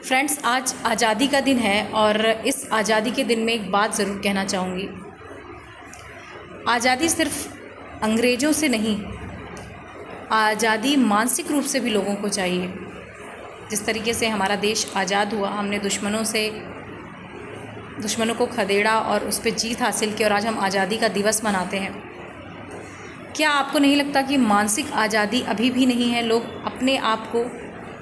Friends, आज आज़ादी का दिन है और इस आज़ादी के दिन में एक बात ज़रूर कहना चाहूँगी। आज़ादी सिर्फ अंग्रेज़ों से नहीं, आज़ादी मानसिक रूप से भी लोगों को चाहिए। जिस तरीके से हमारा देश आज़ाद हुआ, हमने दुश्मनों को खदेड़ा और उस पर जीत हासिल की और आज हम आज़ादी का दिवस मनाते हैं। क्या आपको नहीं लगता कि मानसिक आज़ादी अभी भी नहीं है? लोग अपने आप को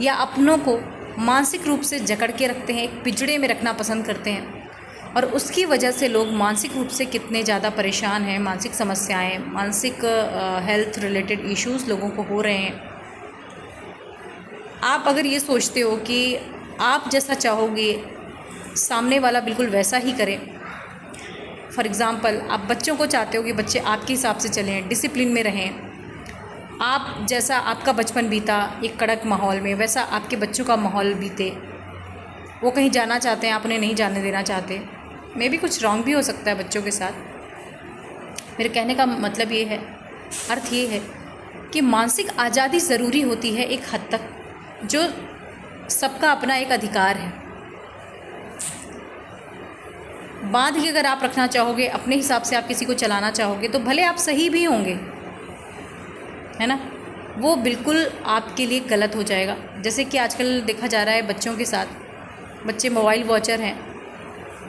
या अपनों को मानसिक रूप से जकड़ के रखते हैं, एक पिंजड़े में रखना पसंद करते हैं और उसकी वजह से लोग मानसिक रूप से कितने ज़्यादा परेशान हैं। मानसिक समस्याएं, मानसिक हेल्थ रिलेटेड इश्यूज़ लोगों को हो रहे हैं। आप अगर ये सोचते हो कि आप जैसा चाहोगे सामने वाला बिल्कुल वैसा ही करे, फॉर एग्ज़ाम्पल आप बच्चों को चाहते हो कि बच्चे आपके हिसाब से चलें, डिसिप्लिन में रहें, आप जैसा आपका बचपन बीता एक कड़क माहौल में, वैसा आपके बच्चों का माहौल बीते। वो कहीं जाना चाहते हैं, आप उन्हें नहीं जाने देना चाहते। मे भी कुछ रॉन्ग भी हो सकता है बच्चों के साथ। मेरे कहने का मतलब ये है, अर्थ ये है कि मानसिक आज़ादी ज़रूरी होती है एक हद तक, जो सबका अपना एक अधिकार है। बांध के अगर आप रखना चाहोगे, अपने हिसाब से आप किसी को चलाना चाहोगे, तो भले आप सही भी होंगे, है ना, वो बिल्कुल आपके लिए गलत हो जाएगा। जैसे कि आजकल देखा जा रहा है बच्चों के साथ, बच्चे मोबाइल वॉचर हैं,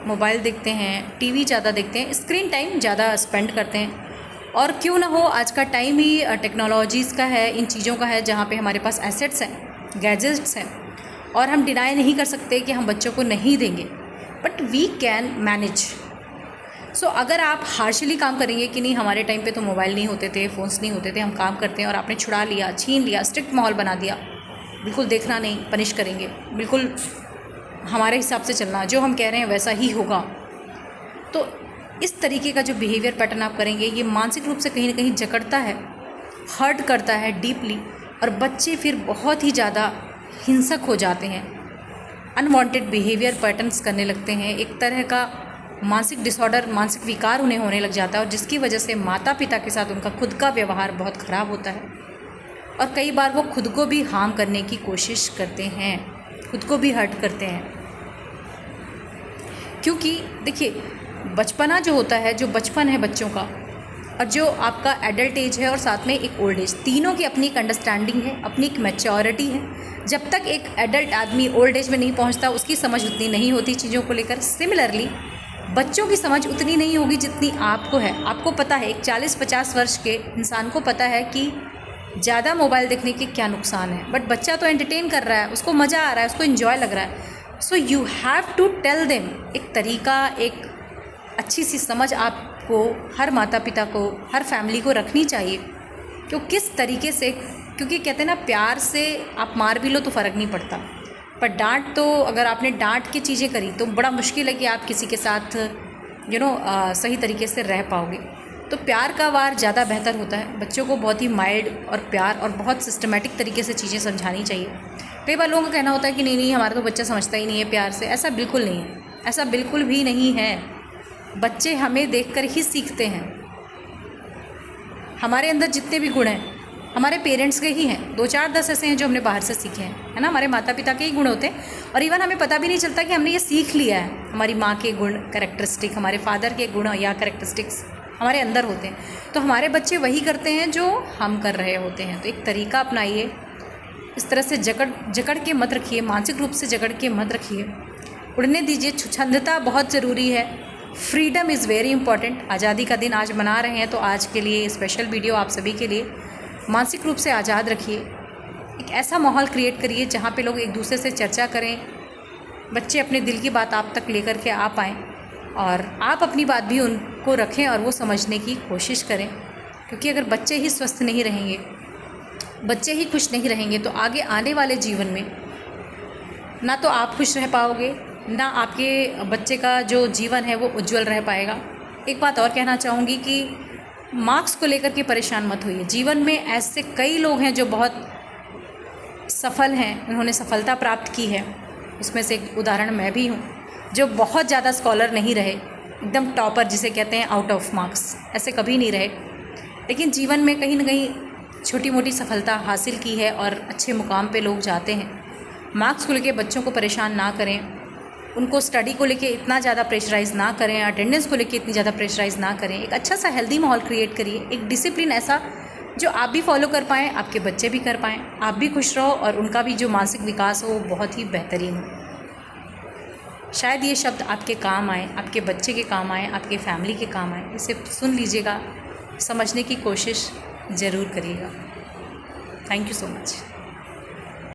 मोबाइल देखते हैं, टीवी ज़्यादा देखते हैं, स्क्रीन टाइम ज़्यादा स्पेंड करते हैं। और क्यों ना हो, आज का टाइम ही टेक्नोलॉजीज़ का है, इन चीज़ों का है, जहाँ पे हमारे पास एसेट्स हैं, गैजेट्स हैं और हम डिनाई नहीं कर सकते कि हम बच्चों को नहीं देंगे, बट वी कैन मैनेज। सो अगर आप हार्शली काम करेंगे कि नहीं, हमारे टाइम पे तो मोबाइल नहीं होते थे, फ़ोन्स नहीं होते थे, हम काम करते हैं और आपने छुड़ा लिया, छीन लिया, स्ट्रिक्ट माहौल बना दिया, बिल्कुल देखना नहीं, पनिश करेंगे, बिल्कुल हमारे हिसाब से चलना, जो हम कह रहे हैं वैसा ही होगा, तो इस तरीके का जो बिहेवियर पैटर्न आप करेंगे, ये मानसिक रूप से कहीं ना कहीं जकड़ता है, हर्ट करता है डीपली, और बच्चे फिर बहुत ही ज़्यादा हिंसक हो जाते हैं, अनवांटेड बिहेवियर पैटर्न्स करने लगते हैं, एक तरह का मानसिक डिसऑर्डर, मानसिक विकार उन्हें होने लग जाता है, और जिसकी वजह से माता पिता के साथ उनका खुद का व्यवहार बहुत ख़राब होता है और कई बार वो खुद को भी हार्म करने की कोशिश करते हैं, खुद को भी हर्ट करते हैं। क्योंकि देखिए, बचपना जो होता है, जो बचपन है बच्चों का, और जो आपका एडल्ट एज है और साथ में एक ओल्ड एज, तीनों की अपनी एक अंडरस्टैंडिंग है, अपनी एक मैच्योरिटी है। जब तक एक एडल्ट आदमी ओल्ड एज में नहीं पहुंचता, उसकी समझ उतनी नहीं होती चीज़ों को लेकर। सिमिलरली बच्चों की समझ उतनी नहीं होगी जितनी आपको है। आपको पता है, एक 40-50 वर्ष के इंसान को पता है कि ज़्यादा मोबाइल देखने के क्या नुकसान है, बट बच्चा तो एंटरटेन कर रहा है, उसको मज़ा आ रहा है, उसको इन्जॉय लग रहा है। So you have to tell them, एक तरीका, एक अच्छी सी समझ आपको, हर माता पिता को, हर फैमिली को रखनी चाहिए कि किस तरीके से, क्योंकि कहते हैं ना, प्यार से आप मार भी लो तो फ़र्क नहीं पड़ता, पर डांट तो, अगर आपने डांट के चीज़ें करी तो बड़ा मुश्किल है कि आप किसी के साथ सही तरीके से रह पाओगे। तो प्यार का वार ज़्यादा बेहतर होता है। बच्चों को बहुत ही माइल्ड और प्यार और बहुत सिस्टमेटिक तरीके से चीज़ें समझानी चाहिए। कई बार लोगों का कहना होता है कि नहीं नहीं, हमारा तो बच्चा समझता ही नहीं है प्यार से। ऐसा बिल्कुल नहीं है, ऐसा बिल्कुल भी नहीं है। बच्चे हमें देखकर ही सीखते हैं। हमारे अंदर जितने भी गुण हैं हमारे पेरेंट्स के ही हैं, 2-4-10 ऐसे हैं जो हमने बाहर से सीखे हैं, है ना, हमारे माता पिता के ही गुण होते हैं। और इवन हमें पता भी नहीं चलता कि हमने ये सीख लिया है। हमारी माँ के गुण, कैरेक्टरिस्टिक, हमारे फादर के गुण या कैरेक्टरिस्टिक्स हमारे अंदर होते हैं, तो हमारे बच्चे वही करते हैं जो हम कर रहे होते हैं। तो एक तरीका अपनाइए, इस तरह से जकड़ के मत रखिए, मानसिक रूप से जकड़ के मत रखिए, उड़ने दीजिए। छुछंदता बहुत ज़रूरी है, फ्रीडम इज़ वेरी इंपॉर्टेंट। आज़ादी का दिन आज मना रहे हैं, तो आज के लिए स्पेशल वीडियो आप सभी के लिए। मानसिक रूप से आज़ाद रखिए, एक ऐसा माहौल क्रिएट करिए जहाँ पे लोग एक दूसरे से चर्चा करें, बच्चे अपने दिल की बात आप तक लेकर के आ पाएँ और आप अपनी बात भी उनको रखें और वो समझने की कोशिश करें। क्योंकि अगर बच्चे ही स्वस्थ नहीं रहेंगे, बच्चे ही खुश नहीं रहेंगे, तो आगे आने वाले जीवन में ना तो आप खुश रह पाओगे, ना आपके बच्चे का जो जीवन है वो उज्जवल रह पाएगा। एक बात और कहना चाहूँगी कि मार्क्स को लेकर के परेशान मत होइए। जीवन में ऐसे कई लोग हैं जो बहुत सफल हैं, उन्होंने सफलता प्राप्त की है। उसमें से एक उदाहरण मैं भी हूँ, जो बहुत ज़्यादा स्कॉलर नहीं रहे, एकदम टॉपर जिसे कहते हैं, आउट ऑफ मार्क्स, ऐसे कभी नहीं रहे, लेकिन जीवन में कहीं ना कहीं छोटी मोटी सफलता हासिल की है और अच्छे मुकाम पे लोग जाते हैं। मार्क्स को लेके बच्चों को परेशान ना करें, उनको स्टडी को लेके इतना ज़्यादा प्रेशराइज़ ना करें, अटेंडेंस को लेके इतनी ज़्यादा प्रेशराइज़ ना करें। एक अच्छा सा हेल्दी माहौल क्रिएट करिए, एक डिसिप्लिन ऐसा जो आप भी फॉलो कर पाएँ, आपके बच्चे भी कर पाएँ, आप भी खुश रहो और उनका भी जो मानसिक विकास हो वो बहुत ही बेहतरीन हो। शायद ये शब्द आपके काम आए, आपके बच्चे के काम आए, आपके फैमिली के काम आए। इसे सुन लीजिएगा, समझने की कोशिश ज़रूर करिएगा। Thank you so much.